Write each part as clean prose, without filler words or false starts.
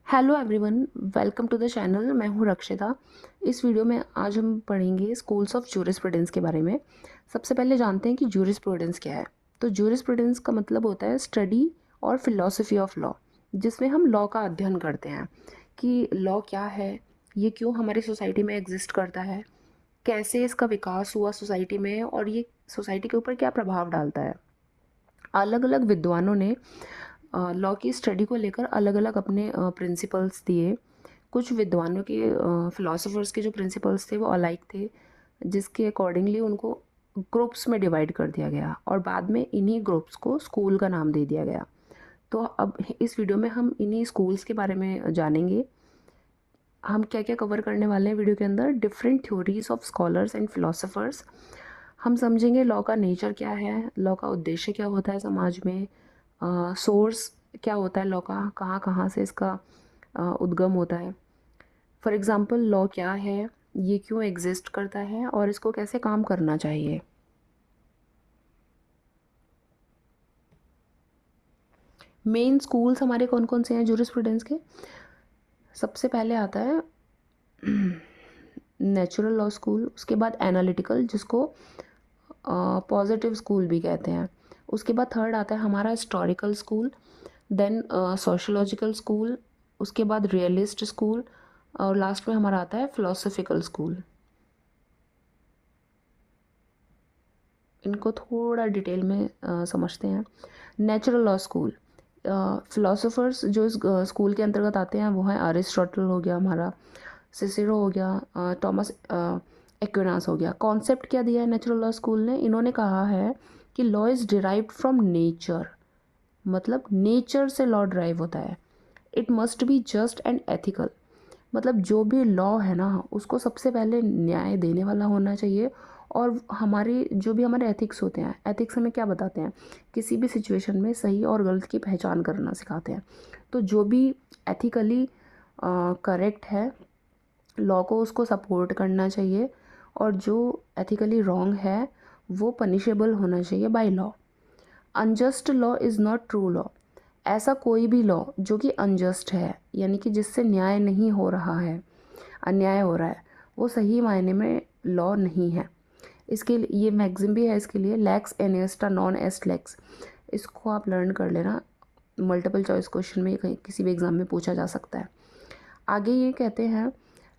Hello everyone, welcome to the channel. मैं हूं रक्षिता। इस वीडियो में आज हम पढ़ेंगे स्कूल्स ऑफ जूरिस्प्रूडेंस के बारे में। सबसे पहले जानते हैं कि जूरिस्प्रूडेंस क्या है। तो जूरिस्प्रूडेंस का मतलब होता है स्टडी और फिलॉसफी ऑफ लॉ, जिसमें हम लॉ का अध्ययन करते हैं कि लॉ क्या है, ये क्यों हमारी सोसाइटी में एग्जिस्ट करता है, कैसे इसका विकास हुआ सोसाइटी में और ये सोसाइटी के ऊपर क्या प्रभाव डालता है। अलग अलग विद्वानों ने लॉ की स्टडी को लेकर अलग अलग अपने प्रिंसिपल्स दिए। कुछ विद्वानों के फिलोसोफर्स के जो प्रिंसिपल्स थे वो अलाइक थे, जिसके अकॉर्डिंगली उनको ग्रुप्स में डिवाइड कर दिया गया और बाद में इन्हीं ग्रुप्स को स्कूल का नाम दे दिया गया। तो अब इस वीडियो में हम इन्हीं स्कूल्स के बारे में जानेंगे। हम क्या क्या कवर करने वाले हैं वीडियो के अंदर। Different theories of scholars and philosophers. हम समझेंगे लॉ का नेचर क्या है, लॉ का उद्देश्य क्या होता है समाज में, सोर्स क्या होता है लॉ का, कहाँ कहाँ से इसका उद्गम होता है। फॉर एग्ज़ाम्पल लॉ क्या है, ये क्यों एग्जिस्ट करता है और इसको कैसे काम करना चाहिए। मेन स्कूल्स हमारे कौन कौन से हैं जूरिस्प्रूडेंस के। सबसे पहले आता है नेचुरल लॉ स्कूल, उसके बाद एनालिटिकल, जिसको पॉजिटिव स्कूल भी कहते हैं। उसके बाद थर्ड आता है हमारा historical school, then sociological school, उसके बाद रियलिस्ट स्कूल और लास्ट में हमारा आता है फिलोसफिकल स्कूल। इनको थोड़ा डिटेल में समझते हैं। नेचुरल लॉ स्कूल, फिलोसोफर्स जो इस स्कूल के अंतर्गत आते हैं वो है अरिस्टोटल हो गया हमारा, सिसिरो हो गया, टॉमस एक्विनास हो गया। कॉन्सेप्ट क्या दिया है नेचुरल लॉ स्कूल ने, इन्होंने कहा है कि law is derived from nature, मतलब नेचर से लॉ ड्राइव होता है। It must be just and ethical, मतलब जो भी लॉ है ना उसको सबसे पहले न्याय देने वाला होना चाहिए। और हमारे जो भी हमारे एथिक्स होते हैं, एथिक्स हमें क्या बताते हैं, किसी भी सिचुएशन में सही और गलत की पहचान करना सिखाते हैं। तो जो भी एथिकली करेक्ट है लॉ को उसको सपोर्ट करना चाहिए, और जो एथिकली रॉन्ग है वो पनिशेबल होना चाहिए by law. Unjust law is not true law, ऐसा कोई भी लॉ जो कि अनजस्ट है, यानी कि जिससे न्याय नहीं हो रहा है, अन्याय हो रहा है, वो सही मायने में लॉ नहीं है। इसके ये मैगजिम भी है इसके लिए, लैक्स एनेस्टा नॉन एस्ट लैक्स। इसको आप लर्न कर लेना, मल्टीपल चॉइस क्वेश्चन में कहीं किसी भी एग्ज़ाम में पूछा जा सकता है। आगे ये कहते हैं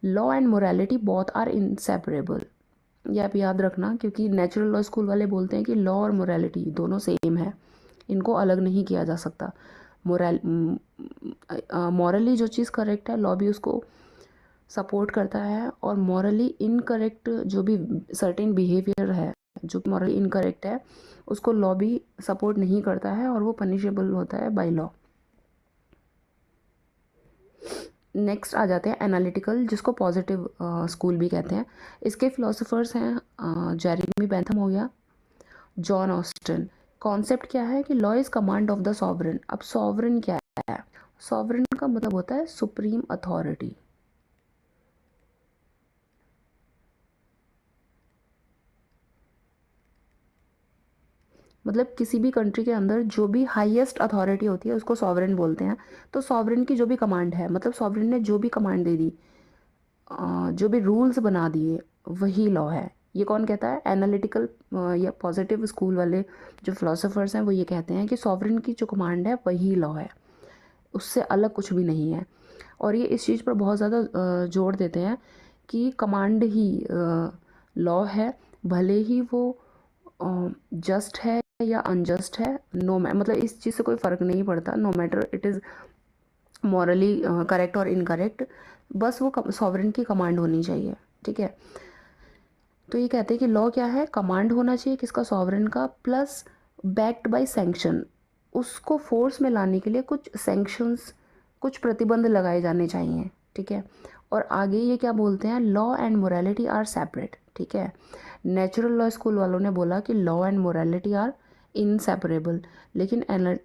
law and morality both are inseparable. ये आप याद रखना, क्योंकि नेचुरल लॉ स्कूल वाले बोलते हैं कि लॉ और मोरालिटी दोनों सेम है, इनको अलग नहीं किया जा सकता। मॉरली जो चीज़ करेक्ट है लॉ भी उसको सपोर्ट करता है, और मॉरली इनकरेक्ट जो भी सर्टेन बिहेवियर है जो मॉरली इनकरेक्ट है उसको लॉ भी सपोर्ट नहीं करता है और वो पनिशेबल होता है बाय लॉ। नेक्स्ट आ जाते हैं एनालिटिकल, जिसको पॉजिटिव स्कूल भी कहते हैं। इसके फिलोसोफर्स हैं जेरेमी बेंथम हो गया, जॉन ऑस्टन। कॉन्सेप्ट क्या है कि law is command of the sovereign. अब सॉवरेन क्या है, सॉवरेन का मतलब होता है सुप्रीम अथॉरिटी। मतलब किसी भी कंट्री के अंदर जो भी हाईएस्ट अथॉरिटी होती है उसको सॉवरेन बोलते हैं। तो सॉवरेन की जो भी कमांड है, मतलब सॉवरेन ने जो भी कमांड दे दी, जो भी रूल्स बना दिए, वही लॉ है। ये कौन कहता है, एनालिटिकल या पॉजिटिव स्कूल वाले जो फिलोसोफर्स हैं वो ये कहते हैं कि सॉवरेन की जो कमांड है वही लॉ है, उससे अलग कुछ भी नहीं है। और ये इस चीज़ पर बहुत ज़्यादा जोर देते हैं कि कमांड ही लॉ है, भले ही वो जस्ट है या अनजस्ट है, नो मतलब इस चीज़ से कोई फ़र्क नहीं पड़ता, no matter it is morally correct और इनकरेक्ट, बस वो सॉवरेन की कमांड होनी चाहिए। ठीक है, तो ये कहते हैं कि लॉ क्या है, कमांड होना चाहिए किसका, सॉवरेन का, प्लस बैक्ड बाय सैंक्शन। उसको फोर्स में लाने के लिए कुछ सैंक्शंस, कुछ प्रतिबंध लगाए जाने चाहिए। ठीक है, और आगे ये क्या बोलते हैं, law and morality are separate. ठीक है, नेचुरल लॉ स्कूल वालों ने बोला कि law and morality are inseparable, लेकिन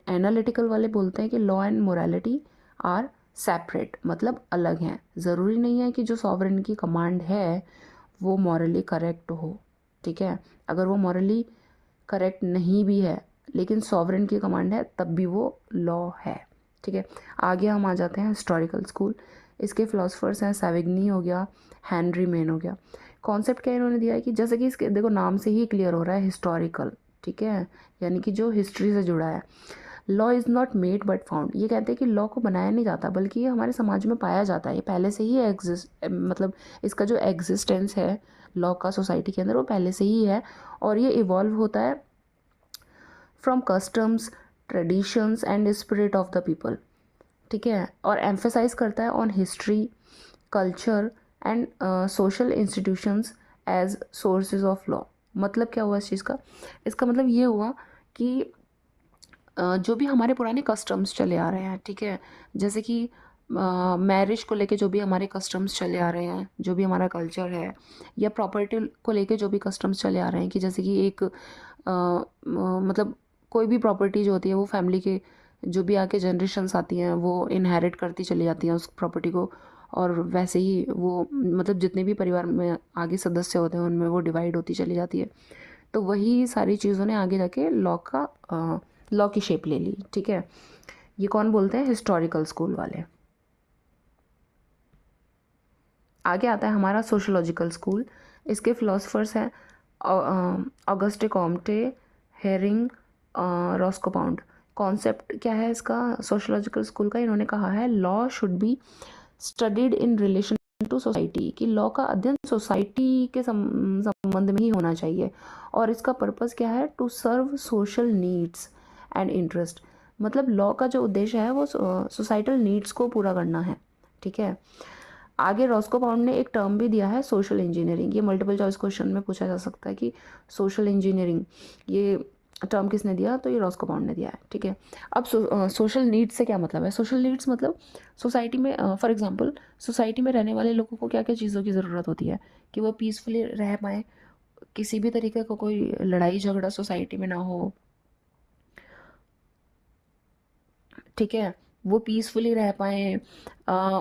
एनालिटिकल वाले बोलते हैं कि law and morality are separate, मतलब अलग हैं। ज़रूरी नहीं है कि जो सॉवरेन की कमांड है वो मॉरली करेक्ट हो। ठीक है, अगर वो मॉरली करेक्ट नहीं भी है लेकिन सॉवरेन की कमांड है तब भी वो लॉ है। ठीक है। आगे हम आ जाते हैं हिस्टोरिकल स्कूल। इसके फिलोसफर्स हैं सेविग्नी हो गया, हेनरी मेन हो गया। कॉन्सेप्ट क्या इन्होंने दिया है कि जैसे कि इसके देखो नाम से ही क्लियर हो रहा है हिस्टोरिकल, ठीक है, यानी कि जो हिस्ट्री से जुड़ा है। Law is not made but found, ये कहते हैं कि लॉ को बनाया नहीं जाता बल्कि ये हमारे समाज में पाया जाता है, ये पहले से ही एग्जिस्ट, मतलब इसका जो एग्जिस्टेंस है लॉ का सोसाइटी के अंदर वो पहले से ही है, और ये इवॉल्व होता है from customs, traditions and spirit of the people, ठीक है, और एम्फेसाइज करता है on history, culture and social institutions as sources of law. मतलब क्या हुआ इस चीज़ का, इसका मतलब ये हुआ कि जो भी हमारे पुराने कस्टम्स चले आ रहे हैं, ठीक है, जैसे कि मैरिज को लेके जो भी हमारे कस्टम्स चले आ रहे हैं, जो भी हमारा कल्चर है, या प्रॉपर्टी को लेके जो भी कस्टम्स चले आ रहे हैं कि जैसे कि एक मतलब कोई भी प्रॉपर्टी जो होती है वो फैमिली के जो भी आके जनरेशन्स आती हैं वो इनहेरिट करती चली जाती हैं उस प्रॉपर्टी को, और वैसे ही वो मतलब जितने भी परिवार में आगे सदस्य होते हैं उनमें वो डिवाइड होती चली जाती है। तो वही सारी चीज़ों ने आगे जाके लॉ की शेप ले ली, ठीक है। ये कौन बोलते हैं, हिस्टोरिकल स्कूल वाले। आगे आता है हमारा सोशोलॉजिकल स्कूल। इसके फिलोसफर्स हैं Auguste Comte, Ihering, Roscoe Pound. Concept क्या है इसका सोशोलॉजिकल स्कूल का, इन्होंने कहा है law should be studied in relation to society, कि लॉ का अध्ययन सोसाइटी के संबंध में ही होना चाहिए, और इसका पर्पस क्या है, to serve social needs and interest. मतलब लॉ का जो उद्देश्य है वो सोसाइटल नीड्स को पूरा करना है, ठीक है। आगे रॉस्कोपाउंड ने एक टर्म भी दिया है सोशल इंजीनियरिंग, ये मल्टीपल चॉइस क्वेश्चन में पूछा जा सकता है कि सोशल इंजीनियरिंग ये टर्म किसने दिया, तो ये रॉस्कोपाउंड ने दिया है, ठीक है। अब सोशल नीड्स से क्या मतलब है, सोशल नीड्स मतलब सोसाइटी में फॉर एग्जांपल सोसाइटी में रहने वाले लोगों को क्या क्या चीज़ों की ज़रूरत होती है कि वो पीसफुली रह पाएँ, किसी भी तरीके का कोई लड़ाई झगड़ा सोसाइटी में ना हो, ठीक है, वो पीसफुली रह पाएँ,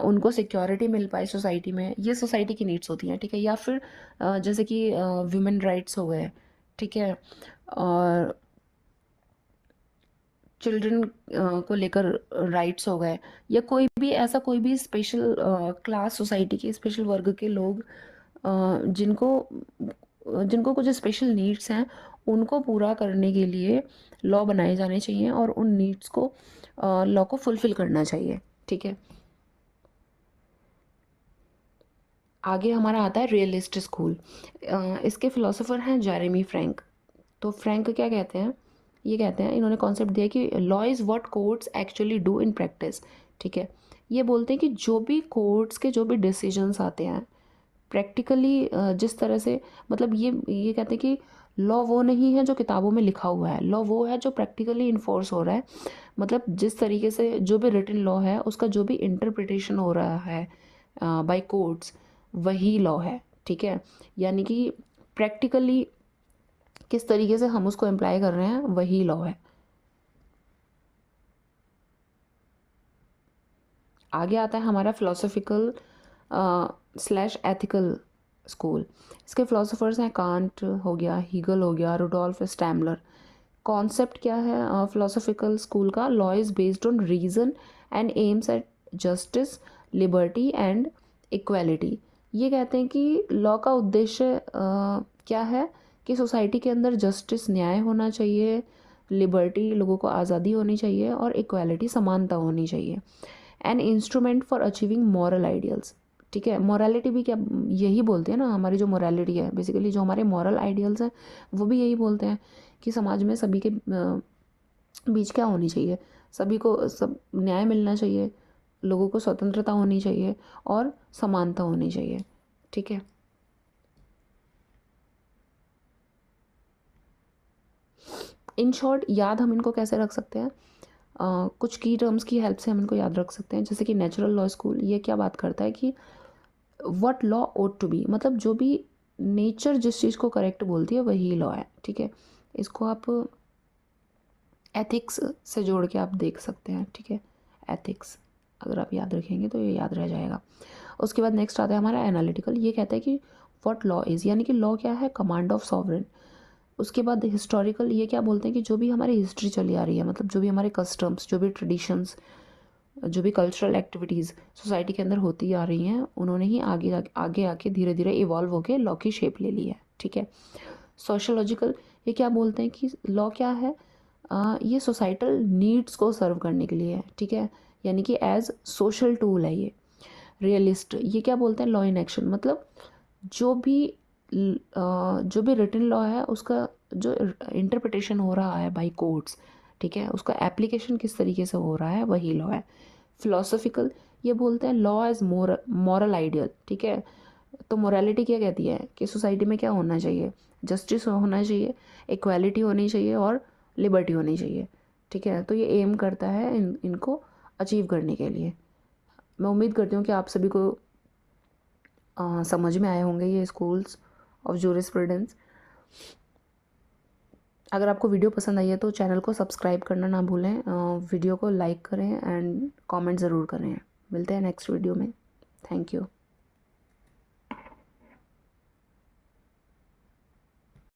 उनको सिक्योरिटी मिल पाए सोसाइटी में, ये सोसाइटी की नीड्स होती हैं, ठीक है। या फिर जैसे कि ह्यूमन राइट्स हो गए, ठीक है, और चिल्ड्रन को लेकर राइट्स हो गए, या कोई भी ऐसा कोई भी स्पेशल क्लास सोसाइटी के स्पेशल वर्ग के लोग जिनको जिनको कुछ स्पेशल नीड्स हैं उनको पूरा करने के लिए लॉ बनाए जाने चाहिए और उन नीड्स को लॉ को फुलफ़िल करना चाहिए, ठीक है। आगे हमारा आता है रियलिस्ट स्कूल। इसके फ़िलोसोफ़र हैं जेरेमी फ्रैंक। तो फ्रैंक क्या कहते हैं, ये कहते हैं, इन्होंने कॉन्सेप्ट दिया कि law is what courts actually do in practice, ठीक है। ये बोलते हैं कि जो भी कोर्ट्स के जो भी डिसीजंस आते हैं प्रैक्टिकली जिस तरह से, मतलब ये कहते हैं कि लॉ वो नहीं है जो किताबों में लिखा हुआ है, लॉ वो है जो प्रैक्टिकली इन्फोर्स हो रहा है, मतलब जिस तरीके से जो भी रिटन लॉ है उसका जो भी इंटरप्रिटेशन हो रहा है बाय कोर्ट्स वही लॉ है, ठीक है। यानी कि प्रैक्टिकली किस तरीके से हम उसको अप्लाई कर रहे हैं वही लॉ है। आगे आता है हमारा फिलोसॉफिकल स्लैश एथिकल स्कूल। इसके फिलोसोफर्स हैं कांट हो गया, हीगल हो गया, रुडोल्फ स्टैमलर। कॉन्सेप्ट क्या है फिलोसॉफिकल स्कूल का, law is based on reason and aims at justice, liberty and equality. ये कहते हैं कि लॉ का उद्देश्य क्या है कि सोसाइटी के अंदर जस्टिस, न्याय होना चाहिए, लिबर्टी, लोगों को आज़ादी होनी चाहिए, और इक्वालिटी, समानता होनी चाहिए। An instrument for achieving moral ideals, ठीक है। मॉरलिटी भी क्या यही बोलते हैं ना, हमारी जो मॉरलिटी है बेसिकली जो हमारे मॉरल आइडियल्स हैं वो भी यही बोलते हैं कि समाज में सभी के बीच क्या होनी चाहिए, सभी को सब न्याय मिलना चाहिए, लोगों को स्वतंत्रता होनी चाहिए और समानता होनी चाहिए, ठीक है। इन शॉर्ट याद हम इनको कैसे रख सकते हैं, कुछ की टर्म्स की हेल्प से हम इनको याद रख सकते हैं, जैसे कि नेचुरल लॉ स्कूल ये क्या बात करता है कि what law ought to be, मतलब जो भी नेचर जिस चीज़ को करेक्ट बोलती है वही लॉ है, ठीक है। इसको आप एथिक्स से जोड़ के आप देख सकते हैं, ठीक है। एथिक्स अगर आप याद रखेंगे तो ये याद रह जाएगा। उसके बाद नेक्स्ट आता है हमारा एनालिटिकल, ये कहता है कि व्हाट लॉ इज़, यानी कि लॉ क्या है, कमांड ऑफ सॉवरेन। उसके बाद हिस्टोरिकल, ये क्या बोलते हैं कि जो भी हमारी हिस्ट्री चली आ रही है, मतलब जो भी हमारे कस्टम्स, जो भी ट्रेडिशंस, जो भी कल्चरल एक्टिविटीज़ सोसाइटी के अंदर होती आ रही हैं, उन्होंने ही आगे आगे आके धीरे धीरे इवॉल्व होके लॉ की शेप ले ली है। ठीक है। सोशोलॉजिकल, ये क्या बोलते हैं कि लॉ क्या है, ये सोसाइटल नीड्स को सर्व करने के लिए है। ठीक है, यानी कि एज सोशल टूल है ये। रियलिस्ट, ये क्या बोलते हैं, लॉ इन एक्शन, मतलब जो भी रिटन लॉ है उसका जो इंटरप्रिटेशन हो रहा है बाई कोर्ट्स, ठीक है, उसका एप्लीकेशन किस तरीके से हो रहा है, वही लॉ है। फिलोसफिकल, ये बोलते हैं लॉ एज मॉरल आइडियल। ठीक है, तो मोरालिटी क्या कहती है कि सोसाइटी में क्या होना चाहिए, जस्टिस होना चाहिए, इक्वालिटी होनी चाहिए और लिबर्टी होनी चाहिए। ठीक है, तो ये एम करता है इनको अचीव करने के लिए। मैं उम्मीद करती हूँ कि आप सभी को समझ में आए होंगे ये स्कूल्स ऑफ जूरिस्प्रूडेंस। अगर आपको वीडियो पसंद आई है तो चैनल को सब्सक्राइब करना ना भूलें, वीडियो को लाइक करें एंड कमेंट ज़रूर करें। मिलते हैं नेक्स्ट वीडियो में। Thank you.